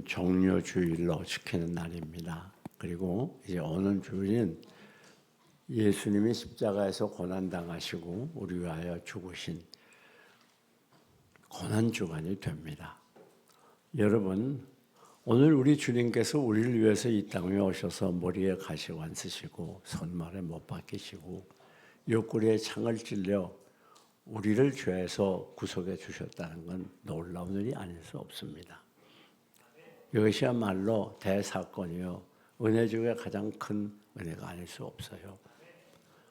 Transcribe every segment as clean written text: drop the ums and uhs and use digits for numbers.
종료 주일로 지키는 날입니다. 그리고 이제 오는 주일은 예수님이 십자가에서 고난당하시고 우리 위하여 죽으신 고난주간이 됩니다. 여러분, 오늘 우리 주님께서 우리를 위해서 이 땅에 오셔서 머리에 가시관 쓰시고 손말에 못 박히시고 옆구리에 창을 찔려 우리를 죄에서 구속해 주셨다는 건 놀라운 일이 아닐 수 없습니다. 이것이야말로 대사건이요, 은혜 중에 가장 큰 은혜가 아닐 수 없어요.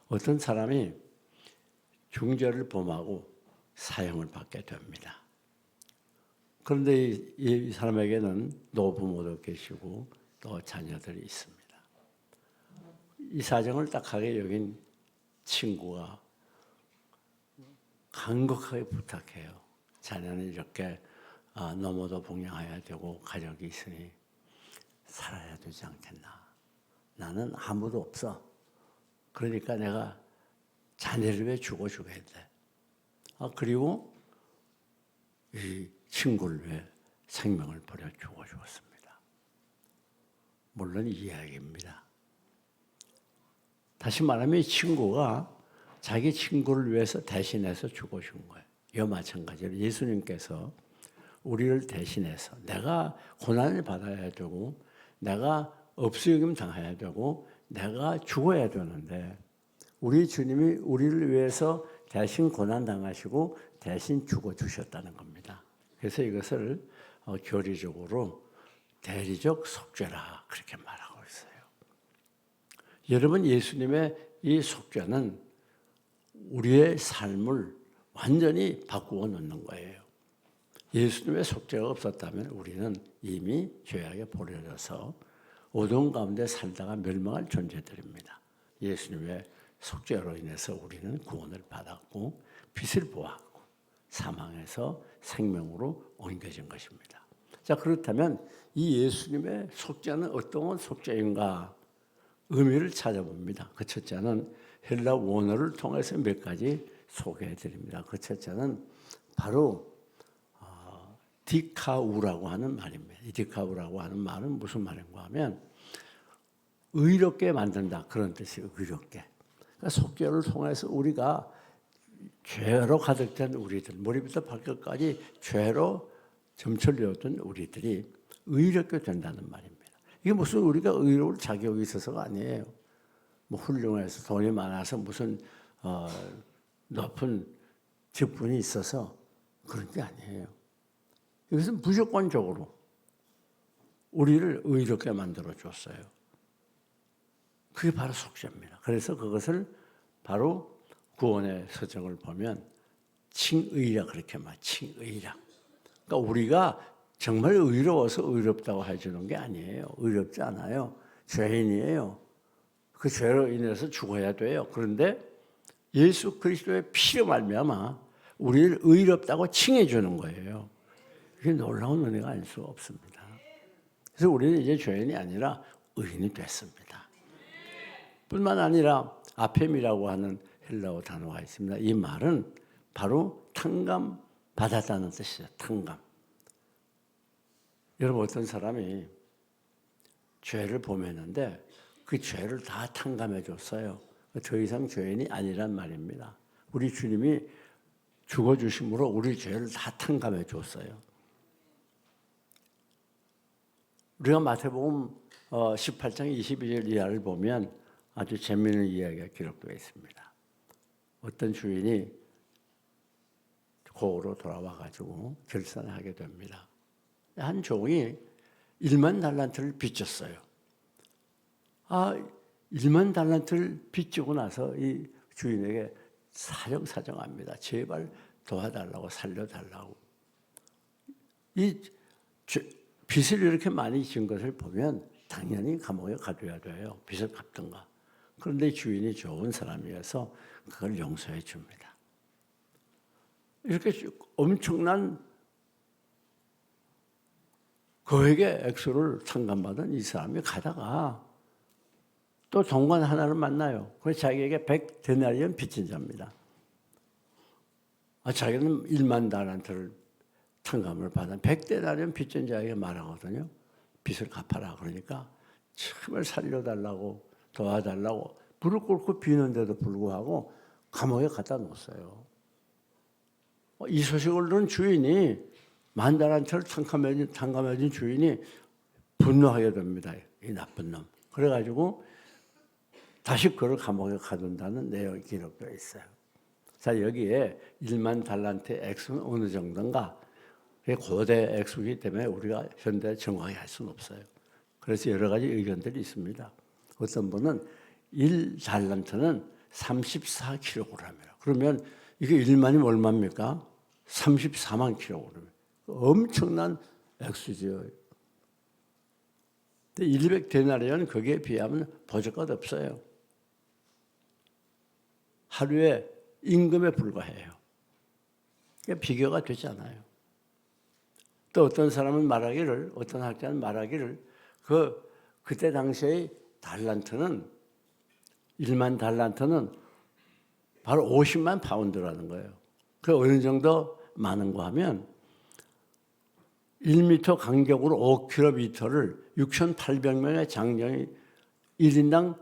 어떤 사람이 중죄를 범하고 사형을 받게 됩니다. 그런데 이 사람에게는 노부모도 계시고 또 자녀들이 있습니다. 이 사정을 딱하게 여긴 친구가 간곡하게 부탁해요. 자녀는 이렇게 너무도 봉양해야 되고 가족이 있으니 살아야 되지 않겠나. 나는 아무도 없어. 그러니까 내가 자네를 위해 죽어줘야 돼. 그리고 이 친구를 위해 생명을 버려 죽어주었습니다. 물론 이야기입니다. 다시 말하면 이 친구가 자기 친구를 위해서 대신해서 죽어준 거예요. 이와 마찬가지로 예수님께서 우리를 대신해서 내가 고난을 받아야 되고 내가 업수여김 당해야 되고 내가 죽어야 되는데 우리 주님이 우리를 위해서 대신 고난 당하시고 대신 죽어주셨다는 겁니다. 그래서 이것을 교리적으로 대리적 속죄라 그렇게 말하고 있어요. 여러분, 예수님의 이 속죄는 우리의 삶을 완전히 바꾸어 놓는 거예요. 예수님의 속죄가 없었다면 우리는 이미 죄악에 버려져서 어두운 가운데 살다가 멸망할 존재들입니다. 예수님의 속죄로 인해서 우리는 구원을 받았고 빛을 보았고 사망에서 생명으로 옮겨진 것입니다. 자, 그렇다면 이 예수님의 속죄는 어떤 속죄인가? 의미를 찾아봅니다. 그 첫째는 헬라 원어를 통해서 몇 가지 소개해 드립니다. 그 첫째는 바로 디카우라고 하는 말입니다. 이 디카우라고 하는 말은 무슨 말인가 하면 의롭게 만든다, 그런 뜻이에요. 의롭게. 그러니까 속죄를 통해서 우리가 죄로 가득된 우리들, 머리부터 발끝까지 죄로 점철되었던 우리들이 의롭게 된다는 말입니다. 이게 무슨 우리가 의로울 자격이 있어서가 아니에요. 뭐 훌륭해서 돈이 많아서 무슨 높은 직분이 있어서 그런 게 아니에요. 이것은 무조건적으로 우리를 의롭게 만들어 줬어요. 그게 바로 속죄입니다. 그래서 그것을 바로 구원의 서적을 보면 칭의라 그렇게 말, 칭의라. 그러니까 우리가 정말 의로워서 의롭다고 해주는 게 아니에요. 의롭지 않아요. 죄인이에요. 그 죄로 인해서 죽어야 돼요. 그런데 예수 그리스도의 피로 말미암아 우리를 의롭다고 칭해 주는 거예요. 그게 놀라운 은혜가 아닐 수 없습니다. 그래서 우리는 이제 죄인이 아니라 의인이 됐습니다. 뿐만 아니라 아페미라고 하는 헬라어 단어가 있습니다. 이 말은 바로 탕감 받았다는 뜻이죠. 탕감. 여러분, 어떤 사람이 죄를 범했는데 그 죄를 다 탕감해 줬어요. 더 이상 죄인이 아니란 말입니다. 우리 주님이 죽어주심으로 우리 죄를 다 탕감해 줬어요. 우리가 마태복음 18장 22절 이하를 보면 아주 재미있는 이야기가 기록되어 있습니다. 어떤 주인이 고으로 돌아와가지고 결산을 하게 됩니다. 한 종이 1만 달란트를 빚졌어요. 1만 달란트를 빚지고 나서 이 주인에게 사정합니다. 제발 도와달라고, 살려달라고. 이 빚을 이렇게 많이 진 것을 보면 당연히 감옥에 가둬야 돼요. 빚을 갚든가. 그런데 주인이 좋은 사람이어서 그걸 용서해 줍니다. 이렇게 엄청난 거액의 액수를 상감받은 이 사람이 가다가 또 동관 하나를 만나요. 그래서 자기에게 100데나리온 빚진 자입니다. 자기는 1만 달란트를 탕감을 받아 100데나리온 빚진 자에게 말하거든요. 빚을 갚아라. 그러니까 정말 살려달라고 도와달라고 무릎 꿇고 비는데도 불구하고 감옥에 갖다 놓았어요. 이 소식을 들은 주인이 만달란트를 탕감해준 주인이 분노하게 됩니다. 이 나쁜 놈. 그래가지고 다시 그를 감옥에 가둔다는 내용이 기록되어 있어요. 자, 여기에 1만 달란트의 액수는 어느 정도인가? 고대 액수이기 때문에 우리가 현대 정확히 할 수는 없어요. 그래서 여러 가지 의견들이 있습니다. 어떤 분은 1달란트는 34kg이라. 그러면 이게 1만이면 얼마입니까? 34만 kg. 엄청난 액수죠. 100데나리온 거기에 비하면 보잘것 없어요. 하루에 임금에 불과해요. 그러니까 비교가 되지 않아요. 또 어떤 사람은 말하기를, 어떤 학자는 말하기를 그때 당시의 달란트는 1만 달란트는 바로 50만 파운드라는 거예요. 그 어느 정도 많은가 하면 1m 간격으로 5km를 6,800명의 장정이 1인당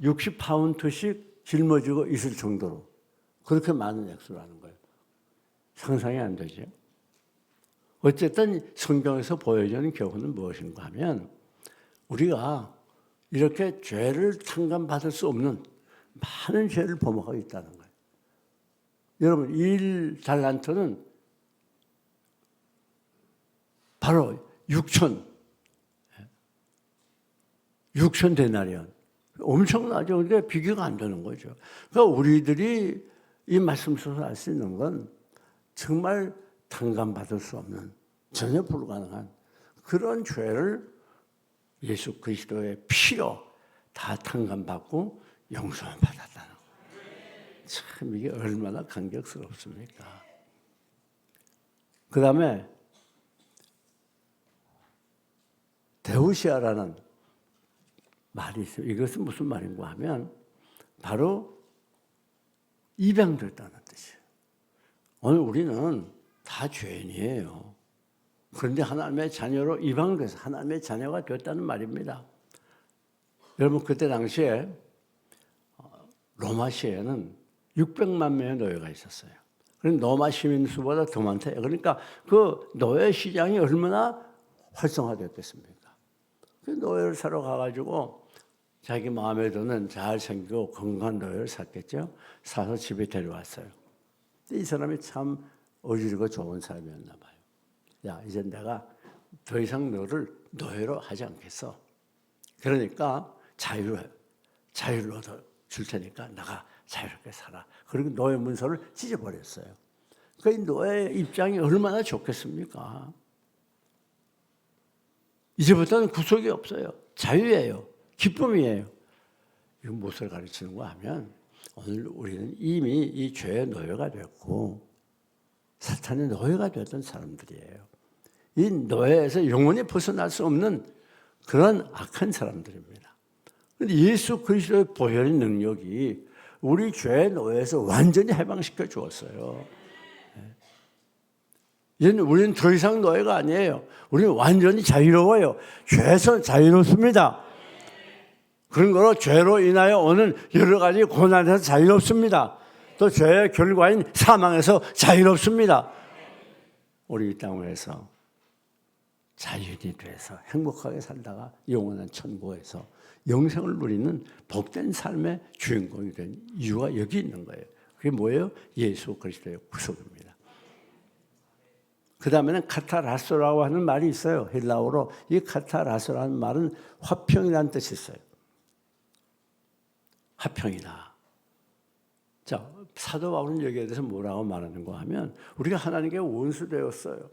60파운드씩 짊어지고 있을 정도로 그렇게 많은 액수라는 거예요. 상상이 안 되죠. 어쨌든 성경에서 보여주는 교훈은 무엇인가 하면 우리가 이렇게 죄를 탕감받을 수 없는 많은 죄를 범하고 있다는 거예요. 여러분 1달란트는 바로 6천 데나리온. 엄청나죠. 근데 비교가 안 되는 거죠. 그러니까 우리들이 이 말씀 속에서 알 수 있는 건 정말 탕감받을 수 없는 전혀 불가능한 그런 죄를 예수 그리스도의 피로 다 탕감받고 용서를 받았다는 거예요. 참 이게 얼마나 감격스럽습니까? 그 다음에 데우시아라는 말이 있어요. 이것은 무슨 말인가 하면 바로 입양됐다는 뜻이에요. 오늘 우리는 다 죄인이에요. 그런데 하나님의 자녀로 입양돼서 하나님의 자녀가 됐다는 말입니다. 여러분 그때 당시에 로마시에는 600만 명의 노예가 있었어요. 그런데 로마 시민 수보다 더 많대요. 그러니까 그 노예 시장이 얼마나 활성화됐겠습니까? 그 노예를 사러 가가지고 자기 마음에 드는 잘생기고 건강한 노예를 샀겠죠. 사서 집에 데려왔어요. 이 사람이 참 어지르고 좋은 사람이었나 봐요. 야, 이제 내가 더 이상 너를 노예로 하지 않겠어. 그러니까 자유로 줄 테니까 나가 자유롭게 살아. 그리고 노예 문서를 찢어버렸어요. 그 노예 입장이 얼마나 좋겠습니까? 이제부터는 구속이 없어요. 자유예요. 기쁨이에요. 이건 무엇을 가르치는가 하면 오늘 우리는 이미 이 죄의 노예가 됐고 사탄의 노예가 됐던 사람들이에요. 이 노예에서 영원히 벗어날 수 없는 그런 악한 사람들입니다. 그런데 예수 그리스도의 보혈의 능력이 우리 죄의 노예에서 완전히 해방시켜 주었어요. 이제는 우리는 더 이상 노예가 아니에요. 우리는 완전히 자유로워요. 죄에서 자유롭습니다. 그런 거로 죄로 인하여 오는 여러 가지 고난에서 자유롭습니다. 또 죄의 결과인 사망에서 자유롭습니다. 우리 이 땅에서 자유인이 돼서 행복하게 살다가 영원한 천국에서 영생을 누리는 복된 삶의 주인공이 된 이유가 여기 있는 거예요. 그게 뭐예요? 예수 그리스도의 구속입니다. 그 다음에는 카타라소라고 하는 말이 있어요. 헬라어로. 이 카타라소라는 말은 화평이라는 뜻이 있어요. 화평이다. 자, 사도 바울은 여기에 대해서 뭐라고 말하는가 하면 우리가 하나님께 원수 되었어요.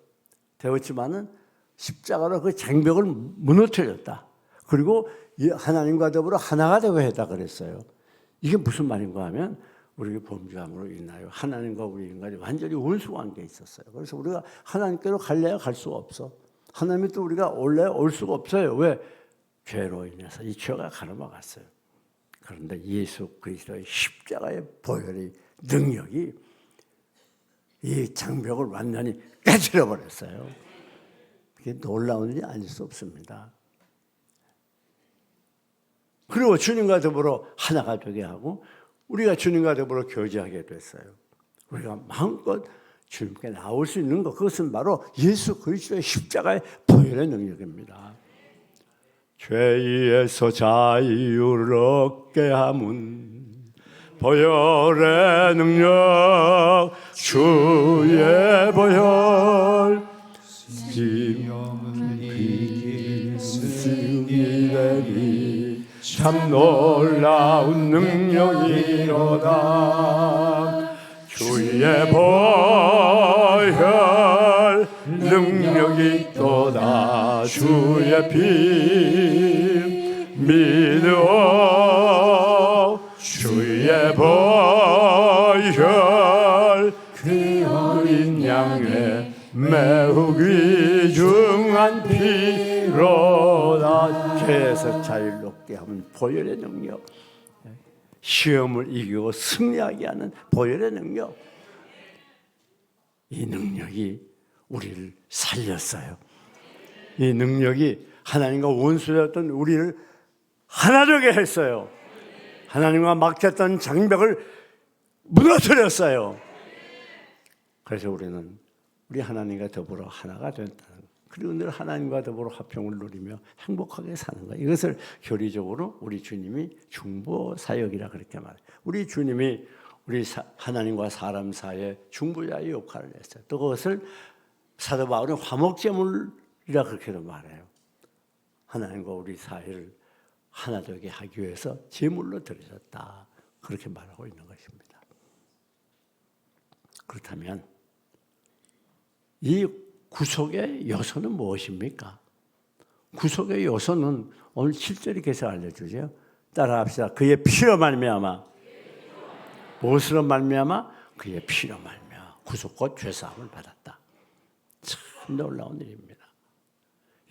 되었지만은 십자가로 그 장벽을 무너뜨렸다. 그리고 하나님과 더불어 하나가 되고 했다 그랬어요. 이게 무슨 말인가 하면 우리가 범죄함으로 인하여 하나님과 우리 인간이 완전히 원수 관계에 있었어요. 그래서 우리가 하나님께로 갈래야 갈 수가 없어. 하나님이 또 우리가 올래 올 수가 없어요. 왜? 죄로 인해서 이 죄가 가로막았어요. 그런데 예수 그리스도의 십자가의 보혈의 능력이 이 장벽을 완전히 깨뜨려 버렸어요. 이게 놀라운 일이 아닐 수 없습니다. 그리고 주님과 더불어 하나가 되게 하고 우리가 주님과 더불어 교제하게 됐어요. 우리가 마음껏 주님께 나올 수 있는 것, 그것은 바로 예수 그리스도의 십자가의 보혈의 능력입니다. 죄에서 자유를 얻게 함은 보혈의 능력, 주의 보혈, 지명은 이길 승리 되리, 참 놀라운 능력이로다. 주의 보혈 능력이 또다. 주의 피 믿어. 주의 보혈 그 어린 양의 매우 귀중한 피로다. 죄에서 자유를 얻게 하는 보혈의 능력, 시험을 이기고 승리하게 하는 보혈의 능력, 이 능력이 우리를 살렸어요. 이 능력이 하나님과 원수였던 우리를 하나 되게 했어요. 하나님과 막혔던 장벽을 무너뜨렸어요. 그래서 우리는 우리 하나님과 더불어 하나가 된다는, 그리고 늘 하나님과 더불어 화평을 누리며 행복하게 사는 것. 이것을 교리적으로 우리 주님이 중보 사역이라 그렇게 말해요. 우리 주님이 우리 하나님과 사람 사이에 중보자의 역할을 했어요. 또 그것을 사도 바울은 화목제물이라 그렇게도 말해요. 하나님과 우리 사이를 하나 되게 하기 위해서 제물로 드려졌다, 그렇게 말하고 있는 것입니다. 그렇다면 이 구속의 요소는 무엇입니까? 구속의 요소는 오늘 7절이 계속 알려주죠. 따라합시다. 그의 피로 말미암아. 무엇으로 말미암아? 그의 피로 말미암아 구속과 죄사함을 받았다. 참 놀라운 일입니다.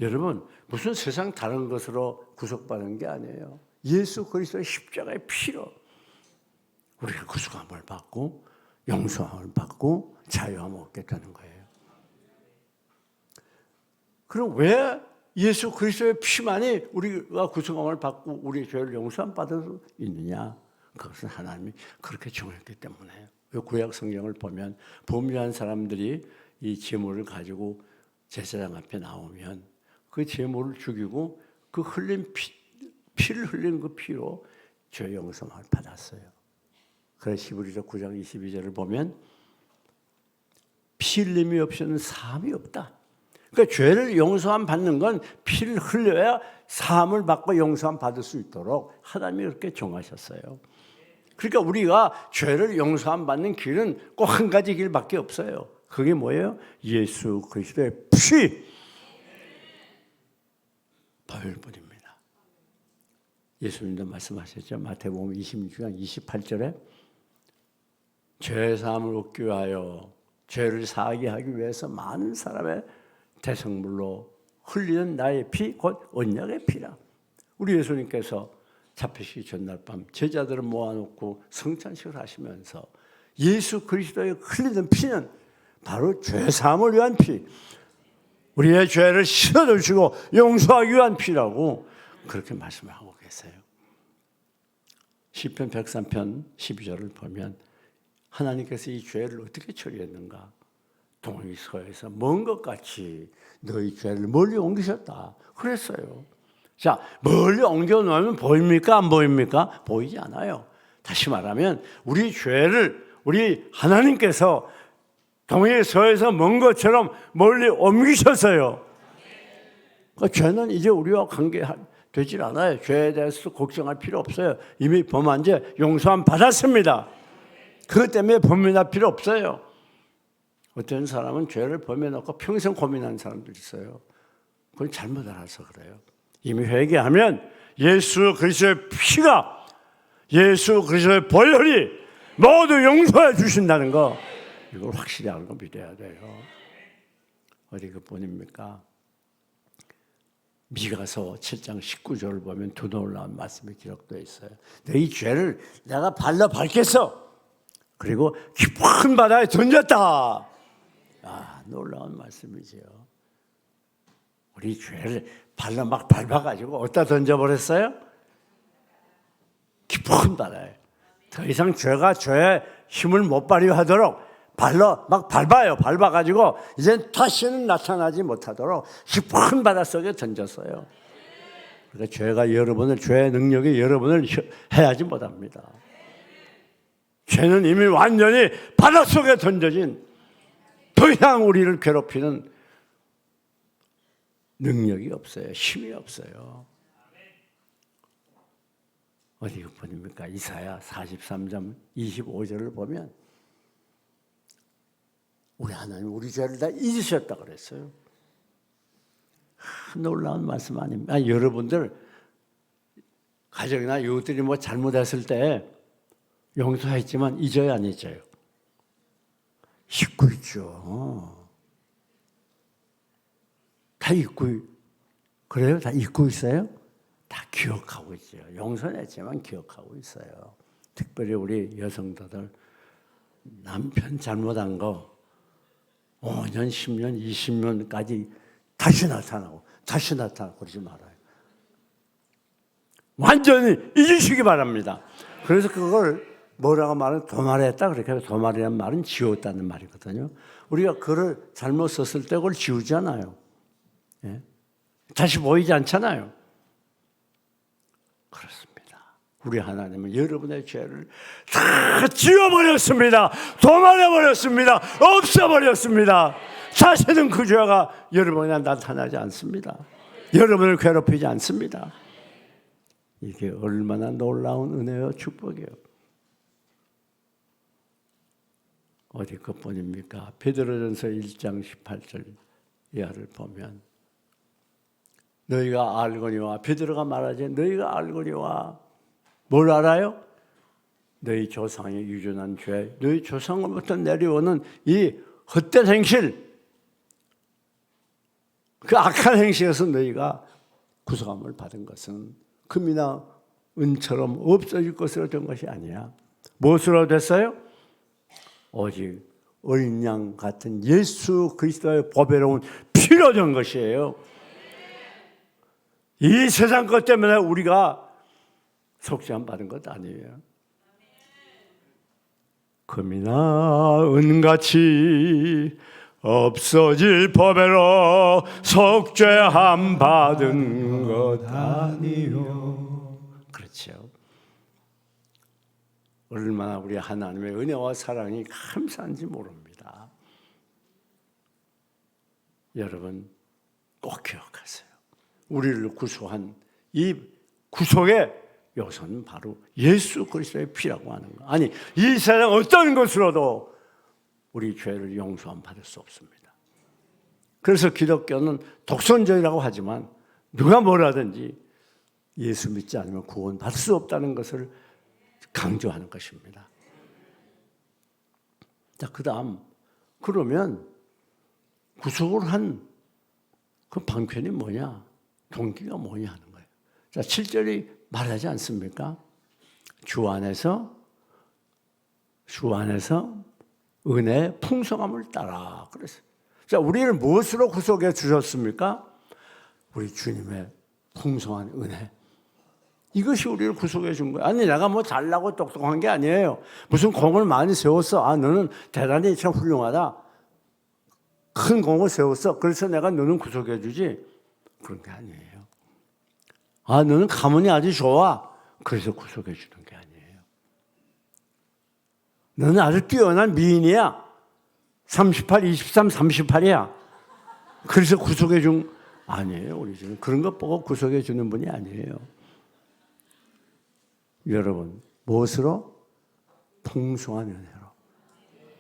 여러분, 무슨 세상 다른 것으로 구속받은 게 아니에요. 예수 그리스도의 십자가의 피로 우리가 구속함을 받고 용서함을 받고 자유함을 얻게 되는 거예요. 그럼 왜 예수 그리스도의 피만이 우리가 구속함을 받고 우리의 죄를 용서함 받을 수 있느냐? 그것은 하나님이 그렇게 정했기 때문에. 구약 성경을 보면 범죄한 사람들이 이 제물을 가지고 제사장 앞에 나오면 그 제물을 죽이고 그 흘린 피를 흘린 그 피로 죄 용서함을 받았어요. 그래서 히브리서 9장 22절을 보면 피 흘림이 없이는 사함이 없다. 그러니까 죄를 용서함 받는 건 피를 흘려야 사함을 받고 용서함 받을 수 있도록 하나님이 그렇게 정하셨어요. 그러니까 우리가 죄를 용서함 받는 길은 꼭 한 가지 길밖에 없어요. 그게 뭐예요? 예수 그리스도의 피, 보혈뿐입니다. 예수님도 말씀하셨죠. 마태복음 26장 28절에 죄 사함을 얻기 위하여 죄를 사하게 하기 위해서 많은 사람의 대성물로 흘리는 나의 피, 곧 언약의 피라. 우리 예수님께서 잡히시기 전날 밤 제자들을 모아놓고 성찬식을 하시면서 예수 그리스도의 흘리는 피는 바로 죄사함을 위한 피, 우리의 죄를 씻어주시고 용서하기 위한 피라고 그렇게 말씀하고 계세요. 시편 103편 12절을 보면 하나님께서 이 죄를 어떻게 처리했는가? 동서에서 먼 것 같이 너희 죄를 멀리 옮기셨다 그랬어요. 자, 멀리 옮겨놓으면 보입니까? 안 보입니까? 보이지 않아요. 다시 말하면 우리 죄를 우리 하나님께서 동서에서 먼 것처럼 멀리 옮기셨어요. 그러니까 죄는 이제 우리와 관계되질 않아요. 죄에 대해서 걱정할 필요 없어요. 이미 범한 죄 용서함 받았습니다. 그것 때문에 범인할 필요 없어요. 어떤 사람은 죄를 범해놓고 평생 고민하는 사람도 있어요. 그건 잘못 알아서 그래요. 이미 회개하면 예수 그리스도의 피가, 예수 그리스도의 보혈이 모두 용서해 주신다는 거, 이걸 확실히 알고 믿어야 돼요. 어디 그뿐입니까? 미가서 7장 19절을 보면 두 놀라운 말씀이 기록되어 있어요. 너희 죄를 내가 발로 밟겠어. 그리고 깊은 바다에 던졌다. 놀라운 말씀이지요. 우리 죄를 발로 막 밟아가지고 어디다 던져버렸어요? 깊은 바다에. 더 이상 죄가 죄의 힘을 못 발휘하도록 발로 막 밟아요. 밟아가지고 이제 다시는 나타나지 못하도록 깊은 바다 속에 던졌어요. 그러니까 죄의 능력이 여러분을 해하지 못합니다. 죄는 이미 완전히 바닷속에 던져진, 더 이상 우리를 괴롭히는 능력이 없어요. 힘이 없어요. 어디 보십니까? 이사야 43장 25절을 보면 우리 하나님 우리 죄를 다 잊으셨다 그랬어요. 놀라운 말씀 아닙니까? 여러분들 가정이나 이웃들이 뭐 잘못했을 때 용서했지만 잊어요, 안 잊어요? 잊고 있죠. 다 잊고, 그래요? 다 잊고 있어요? 다 기억하고 있어요. 용서는 했지만 기억하고 있어요. 특별히 우리 여성들 남편 잘못한 거 5년, 10년, 20년까지 다시 나타나고 그러지 말아요. 완전히 잊으시기 바랍니다. 그래서 그걸 뭐라고 말하면 도말했다. 그렇게 해서 도말이라는 말은 지웠다는 말이거든요. 우리가 글을 잘못 썼을 때 그걸 지우잖아요. 예? 다시 보이지 않잖아요. 그렇습니다. 우리 하나님은 여러분의 죄를 다 지워버렸습니다. 도말해버렸습니다. 없애버렸습니다. 다시는 그 죄가 여러분에 나타나지 않습니다. 여러분을 괴롭히지 않습니다. 이게 얼마나 놀라운 은혜요, 축복이에요. 어디 것뿐입니까? 베드로전서 1장 18절 이하를 보면 너희가 알거니와, 베드로가 말하지, 너희가 알거니와 뭘 알아요? 너희 조상의 유전한 죄, 너희 조상으로부터 내려오는 이 헛된 행실, 그 악한 행실에서 너희가 구속함을 받은 것은 금이나 은처럼 없어질 것으로 된 것이 아니야. 무엇으로 됐어요? 오직 어린 양 같은 예수 그리스도의 보배로운 피로 된 것이에요. 이 세상 것 때문에 우리가 속죄함 받은 것 아니에요. 금이나 은같이 없어질 법으로 속죄함 받은 것 아니요. 그렇죠. 얼마나 우리 하나님의 은혜와 사랑이 감사한지 모릅니다. 여러분 꼭 기억하세요. 우리를 구속한 이 구속의 요소는 바로 예수 그리스도의 피라고 하는 거. 아니, 이 세상 어떤 것으로도 우리 죄를 용서함 받을 수 없습니다. 그래서 기독교는 독선적이라고 하지만 누가 뭐라든지 예수 믿지 않으면 구원 받을 수 없다는 것을 강조하는 것입니다. 자, 그다음 그러면 구속을 한 그 방편이 뭐냐? 동기가 뭐냐 하는 거예요. 자, 7절이 말하지 않습니까? 주 안에서 은혜의 풍성함을 따라 그랬어요. 자, 우리를 무엇으로 구속해 주셨습니까? 우리 주님의 풍성한 은혜. 이것이 우리를 구속해 준 거예요. 아니, 내가 뭐 잘나고 똑똑한 게 아니에요. 무슨 공을 많이 세웠어. 아, 너는 대단히 참 훌륭하다. 큰 공을 세웠어. 그래서 내가 너는 구속해 주지. 그런 게 아니에요. 아, 너는 가문이 아주 좋아. 그래서 구속해 주는 게 아니에요. 너는 아주 뛰어난 미인이야. 38, 23, 38이야. 그래서 구속해 준 아니에요. 우리 지금 그런 것 보고 구속해 주는 분이 아니에요. 여러분, 무엇으로? 풍성한 은혜로.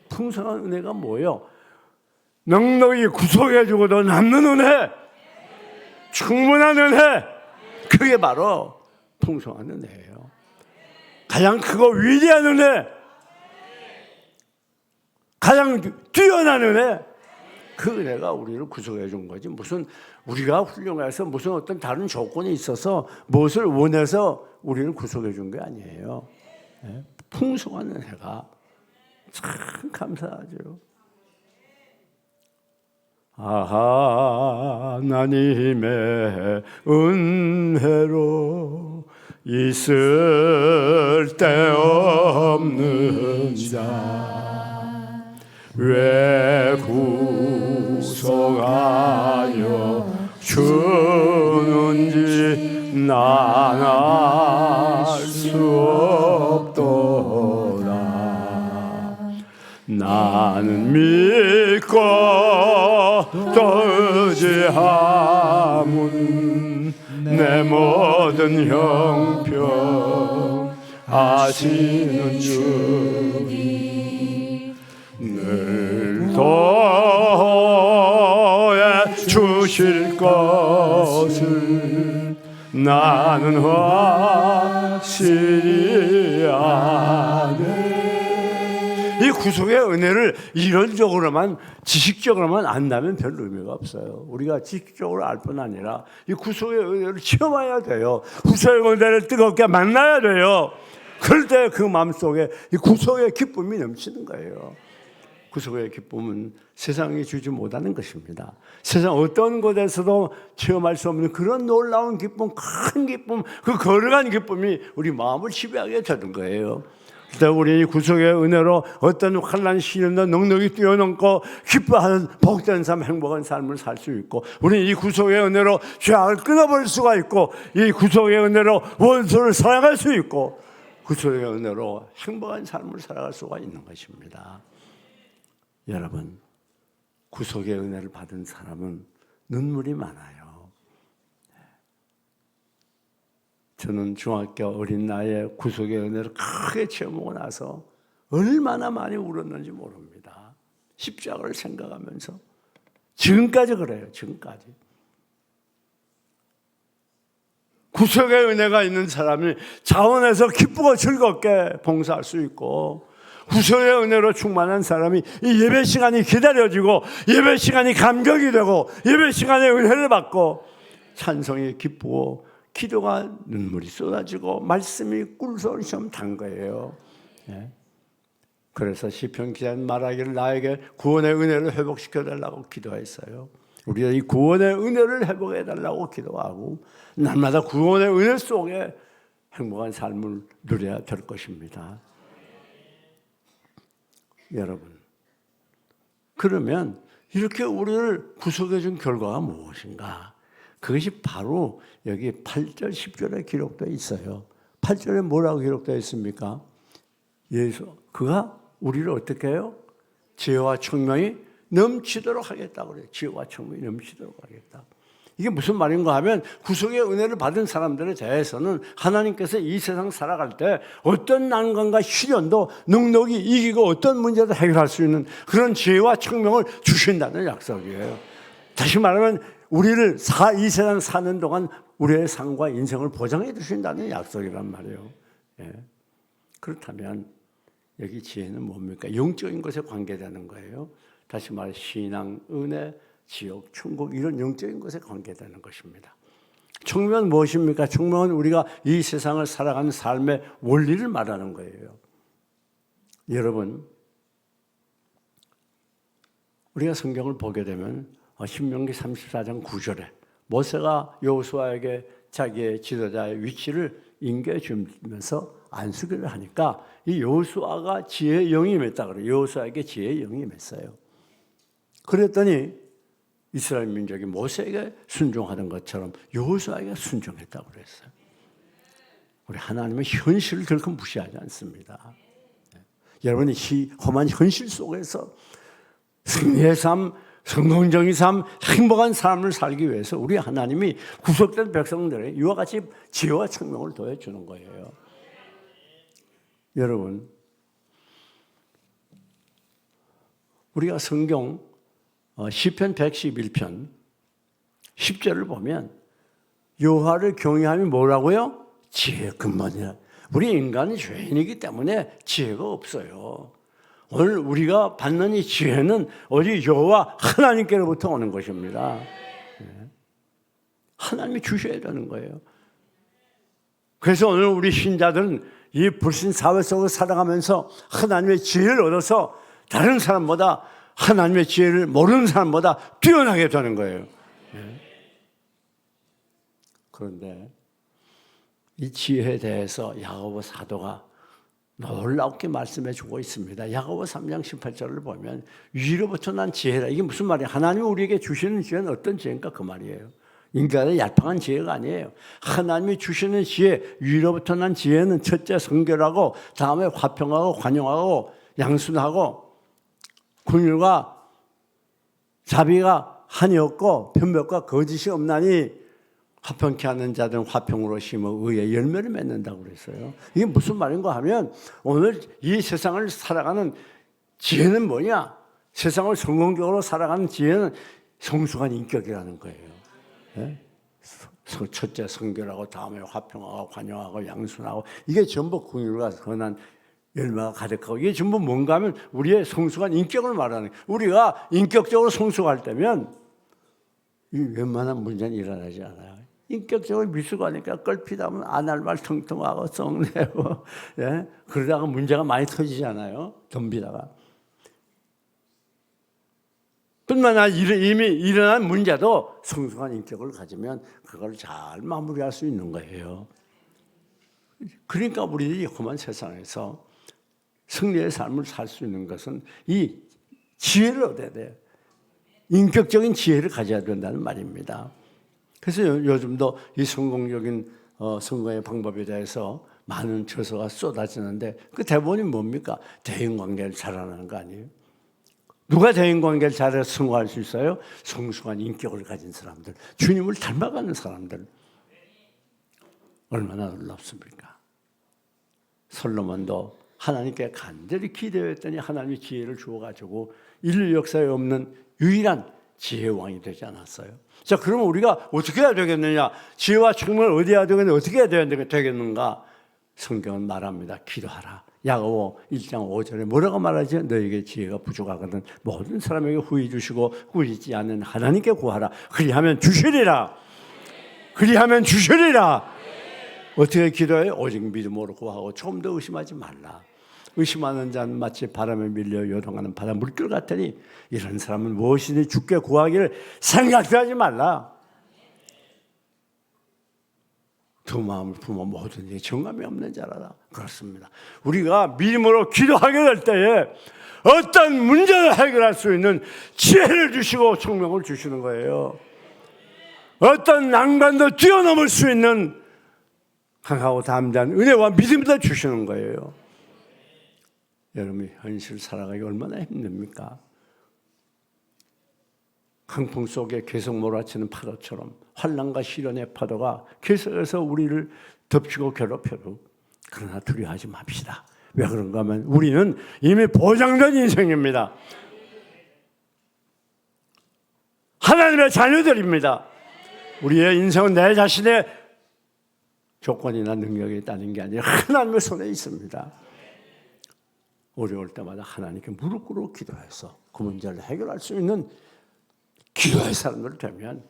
풍성한 은혜가 뭐예요? 넉넉히 구속해 주고도 남는 은혜. 충분한 은혜. 그게 바로 풍성한 은혜예요. 가장 크고 위대한 은혜. 가장 뛰어난 은혜. 그 은혜가 우리를 구속해 준 거지. 무슨 우리가 훌륭해서 무슨 어떤 다른 조건이 있어서 무엇을 원해서 우리를 구속해 준 게 아니에요. 네? 풍성한 은혜가 참 감사하죠. 하나님의 은혜로 있을 데 없는 자 왜 구속하여 주는지 난 알 수 없도다. 나는 믿고 또 의지함은 내 모든 형편 아시는 주니 늘 도해 주실 것을 나는 확실히 아네. 이 구속의 은혜를 이론적으로만 지식적으로만 안다면 별 의미가 없어요. 우리가 지식적으로 알 뿐 아니라 이 구속의 은혜를 체험해야 돼요. 구속의 은혜를 뜨겁게 만나야 돼요. 그럴 때 그 마음속에 이 구속의 기쁨이 넘치는 거예요. 구속의 기쁨은 세상이 주지 못하는 것입니다. 세상 어떤 곳에서도 체험할 수 없는 그런 놀라운 기쁨, 큰 기쁨, 그 거룩한 기쁨이 우리 마음을 지배하게 되는 거예요. 그래서 우리 구속의 은혜로 어떤 환난 시련도 넉넉히 뛰어넘고 기뻐하는 복된 삶, 행복한 삶을 살 수 있고, 우리는 이 구속의 은혜로 죄악을 끊어버릴 수가 있고, 이 구속의 은혜로 원수를 사랑할 수 있고, 구속의 은혜로 행복한 삶을 살아갈 수가 있는 것입니다. 여러분, 구속의 은혜를 받은 사람은 눈물이 많아요. 저는 중학교 어린 나이에 구속의 은혜를 크게 체험하고 나서 얼마나 많이 울었는지 모릅니다. 십자가를 생각하면서. 지금까지 그래요. 지금까지. 구속의 은혜가 있는 사람이 자원해서 기쁘고 즐겁게 봉사할 수 있고, 구속의 은혜로 충만한 사람이 이 예배 시간이 기다려지고, 예배 시간이 감격이 되고, 예배 시간에 은혜를 받고, 찬송이 기쁘고, 기도가 눈물이 쏟아지고, 말씀이 꿀솔처럼 단 거예요. 그래서 시편 기자는 말하기를 나에게 구원의 은혜를 회복시켜 달라고 기도했어요. 우리가 이 구원의 은혜를 회복해 달라고 기도하고, 날마다 구원의 은혜 속에 행복한 삶을 누려야 될 것입니다. 여러분, 그러면 이렇게 우리를 구속해 준 결과가 무엇인가? 그것이 바로 여기 8절, 10절에 기록되어 있어요. 8절에 뭐라고 기록되어 있습니까? 그가 우리를 어떻게 해요? 지혜와 청명이 넘치도록 하겠다고 그래요. 지혜와 청명이 넘치도록 하겠다. 이게 무슨 말인가 하면, 구속의 은혜를 받은 사람들에 대해서는 하나님께서 이 세상 살아갈 때 어떤 난관과 시련도 넉넉히 이기고 어떤 문제도 해결할 수 있는 그런 지혜와 청명을 주신다는 약속이에요. 다시 말하면 우리를 이 세상 사는 동안 우리의 삶과 인생을 보장해 주신다는 약속이란 말이에요. 그렇다면 여기 지혜는 뭡니까? 영적인 것에 관계되는 거예요. 다시 말해 신앙, 은혜, 지옥, 천국, 이런 영적인 것에 관계되는 것입니다. 청명은 무엇입니까? 청명은 우리가 이 세상을 살아가는 삶의 원리를 말하는 거예요. 여러분, 우리가 성경을 보게 되면 신명기 34장 9절에 모세가 여호수아에게 자기의 지도자의 위치를 인계해주면서 안수기를 하니까 이 여호수아가 지혜의 영이 임했다 그래요. 여호수아에게 지혜의 영이 임했어요. 그랬더니 이스라엘 민족이 모세에게 순종하던 것처럼 여호수아에게 순종했다고 그랬어요. 우리 하나님은 현실을 결코 무시하지 않습니다. 여러분이 험한 현실 속에서 승리의 삶, 성공적인 삶, 행복한 삶을 살기 위해서 우리 하나님이 구속된 백성들에게 이와 같이 지혜와 청명을 더해주는 거예요. 여러분, 우리가 성경 시편 111편 10절을 보면 여호와를 경외함이 뭐라고요? 지혜의 근본이라. 우리 인간은 죄인이기 때문에 지혜가 없어요. 오늘 우리가 받는 이 지혜는 오직 여호와 하나님께로부터 오는 것입니다. 하나님이 주셔야 되는 거예요. 그래서 오늘 우리 신자들은 이 불신 사회 속을 살아가면서 하나님의 지혜를 얻어서 다른 사람보다 하나님의 지혜를 모르는 사람보다 뛰어나게 되는 거예요. 그런데 이 지혜에 대해서 야고보 사도가 놀랍게 말씀해 주고 있습니다. 야고보 3장 18절을 보면 위로부터 난 지혜라. 이게 무슨 말이에요? 하나님이 우리에게 주시는 지혜는 어떤 지혜인가 그 말이에요. 인간의 얄팍한 지혜가 아니에요. 하나님이 주시는 지혜, 위로부터 난 지혜는 첫째 성결하고 다음에 화평하고 관용하고 양순하고 긍휼과 자비가 한이 없고 변명과 거짓이 없나니 화평케 하는 자들은 화평으로 심어 의의 열매를 맺는다고 그랬어요. 이게 무슨 말인가 하면 오늘 이 세상을 살아가는 지혜는 뭐냐? 세상을 성공적으로 살아가는 지혜는 성숙한 인격이라는 거예요. 네? 첫째 성결하고 다음에 화평하고 관용하고 양순하고 이게 전부 긍휼과 선한 열매가 가득하고 이게 전부 뭔가 하면 우리의 성숙한 인격을 말하는 거예요. 우리가 인격적으로 성숙할 때면 이 웬만한 문제는 일어나지 않아요. 인격적으로 미숙하니까 껄핏하면 안 할 말 텅텅하고 썩내고 예? 그러다가 문제가 많이 터지잖아요. 덤비다가. 뿐만 아니라 이미 일어난 문제도 성숙한 인격을 가지면 그걸 잘 마무리할 수 있는 거예요. 그러니까 우리들이 험한 세상에서 승리의 삶을 살 수 있는 것은 이 지혜를 얻어야 돼요. 인격적인 지혜를 가져야 된다는 말입니다. 그래서 요즘도 이 성공적인 성공의 방법에 대해서 많은 저서가 쏟아지는데 그 대본이 뭡니까? 대인관계를 잘하는 거 아니에요? 누가 대인관계를 잘해서 성공할 수 있어요? 성숙한 인격을 가진 사람들, 주님을 닮아가는 사람들. 얼마나 놀랍습니까? 솔로몬도 하나님께 간절히 기도했더니 하나님이 지혜를 주어가지고 인류 역사에 없는 유일한 지혜왕이 되지 않았어요? 자, 그러면 우리가 어떻게 해야 되겠느냐? 지혜와 충만을 어디 해야 되겠는가? 어떻게 해야 되겠는가? 성경은 말합니다. 기도하라. 야고보 1장 5절에 뭐라고 말하죠? 너에게 지혜가 부족하거든 모든 사람에게 후히 주시고 후히지 않는 하나님께 구하라. 그리하면 주시리라. 그리하면 주시리라. 어떻게 기도해? 오직 믿음으로 구하고 조금 더 의심하지 말라. 의심하는 자는 마치 바람에 밀려 요동하는 바다 물결 같으니 이런 사람은 무엇이든지 주께 구하기를 생각도 하지 말라. 두 마음을 품어 모든지 정감이 없는 자라다. 그렇습니다. 우리가 믿음으로 기도하게 될 때에 어떤 문제를 해결할 수 있는 지혜를 주시고 총명을 주시는 거예요. 어떤 난관도 뛰어넘을 수 있는 강하고 담대한 은혜와 믿음을 주시는 거예요. 여러분이 현실 살아가기 얼마나 힘듭니까? 강풍 속에 계속 몰아치는 파도처럼 환난과 시련의 파도가 계속해서 우리를 덮치고 괴롭혀도 그러나 두려워하지 맙시다. 왜 그런가 하면 우리는 이미 보장된 인생입니다. 하나님의 자녀들입니다. 우리의 인생은 내 자신의 조건이나 능력이 있다는 게 아니라 하나님의 손에 있습니다. 어려울 때마다 하나님께 무릎 꿇고 기도해서 그 문제를 해결할 수 있는 기도의 사람들 되면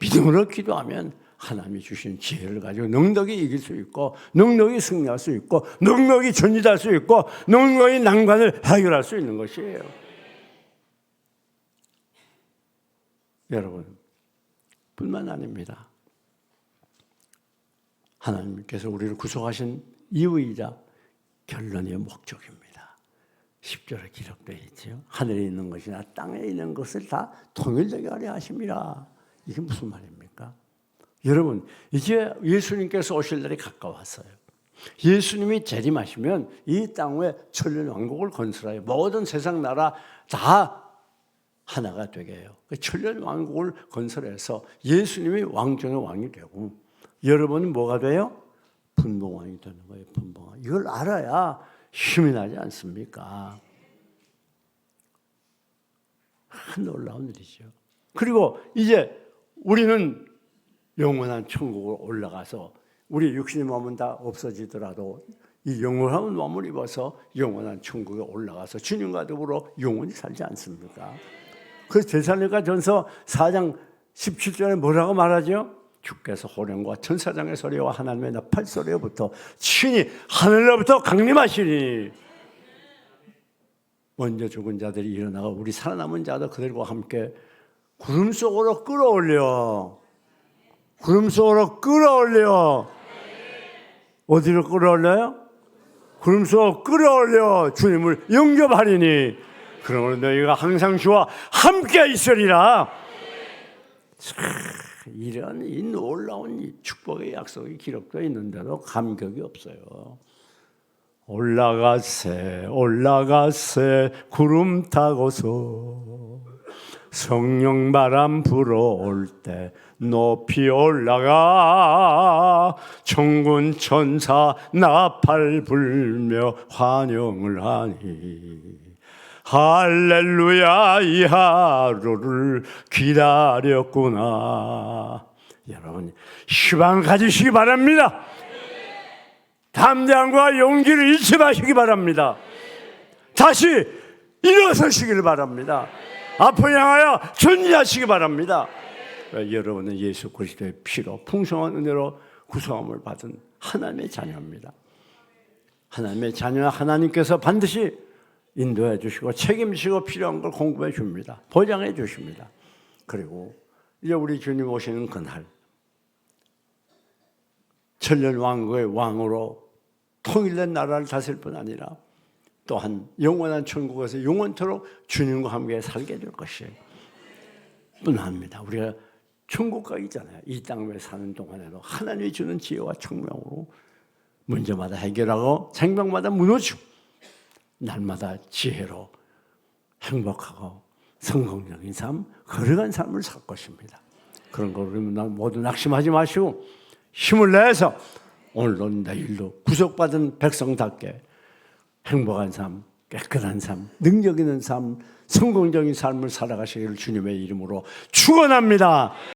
믿음으로 기도하면 하나님이 주신 지혜를 가지고 넉넉히 이길 수 있고 넉넉히 승리할 수 있고 넉넉히 전진할 수 있고 넉넉히 난관을 해결할 수 있는 것이에요. 여러분 뿐만 아닙니다. 하나님께서 우리를 구속하신 이유이자 결론의 목적입니다. 10절에 기록되어 있죠. 하늘에 있는 것이나 땅에 있는 것을 다 통일되게 하려 하심이라. 이게 무슨 말입니까? 여러분 이제 예수님께서 오실 날이 가까웠어요. 예수님이 재림하시면 이 땅 위에 천년왕국을 건설하여 모든 세상 나라 다 하나가 되게 해요. 천년왕국을 건설해서 예수님이 왕 중의 왕이 되고 여러분은 뭐가 돼요? 분봉왕이 되는 거예요. 분봉왕. 이걸 알아야 힘이 나지 않습니까? 놀라운 일이죠. 그리고 이제 우리는 영원한 천국으로 올라가서 우리 육신의 몸은 다 없어지더라도 이 영원한 몸을 입어서 영원한 천국에 올라가서 주님과 더불어 영원히 살지 않습니까? 그래서 데살로니가 전서 4장 17절에 뭐라고 말하죠? 주께서 호령과 천사장의 소리와 하나님의 나팔 소리로부터 친히 하늘로부터 강림하시니 먼저 죽은 자들이 일어나고 우리 살아남은 자도 그들과 함께 구름 속으로 끌어올려. 구름 속으로 끌어올려. 어디로 끌어올려요? 구름 속으로 끌어올려 주님을 영접하리니 그러므로 너희가 항상 주와 함께 있으리라. 이런 이 놀라운 이 축복의 약속이 기록되어 있는데도 감격이 없어요. 올라가세 올라가세 구름 타고서 성령 바람 불어올 때 높이 올라가 천군 천사 나팔 불며 환영을 하니 할렐루야 이 하루를 기다렸구나. 여러분 희망 가지시기 바랍니다. 담대함과 용기를 잃지 마시기 바랍니다. 다시 일어서시길 바랍니다. 앞을 향하여 전진하시기 바랍니다. 여러분은 예수 그리스도의 피로 풍성한 은혜로 구성함을 받은 하나님의 자녀입니다. 하나님의 자녀 하나님께서 반드시 인도해 주시고 책임지고 필요한 걸 공급해 줍니다. 보장해 주십니다. 그리고 이제 우리 주님 오시는 그날 천년 왕국의 왕으로 통일된 나라를 다스릴 뿐 아니라 또한 영원한 천국에서 영원토록 주님과 함께 살게 될 것이에요. 뿐합니다. 우리가 천국 가기잖아요. 이 땅에 사는 동안에도 하나님이 주는 지혜와 청명으로 문제마다 해결하고 생명마다 무너지고 날마다 지혜로 행복하고 성공적인 삶, 거룩한 삶을 살 것입니다. 그런 걸 우리는 모두 낙심하지 마시고 힘을 내서 오늘도 내일도 구속받은 백성답게 행복한 삶, 깨끗한 삶, 능력 있는 삶, 성공적인 삶을 살아가시기를 주님의 이름으로 축원합니다.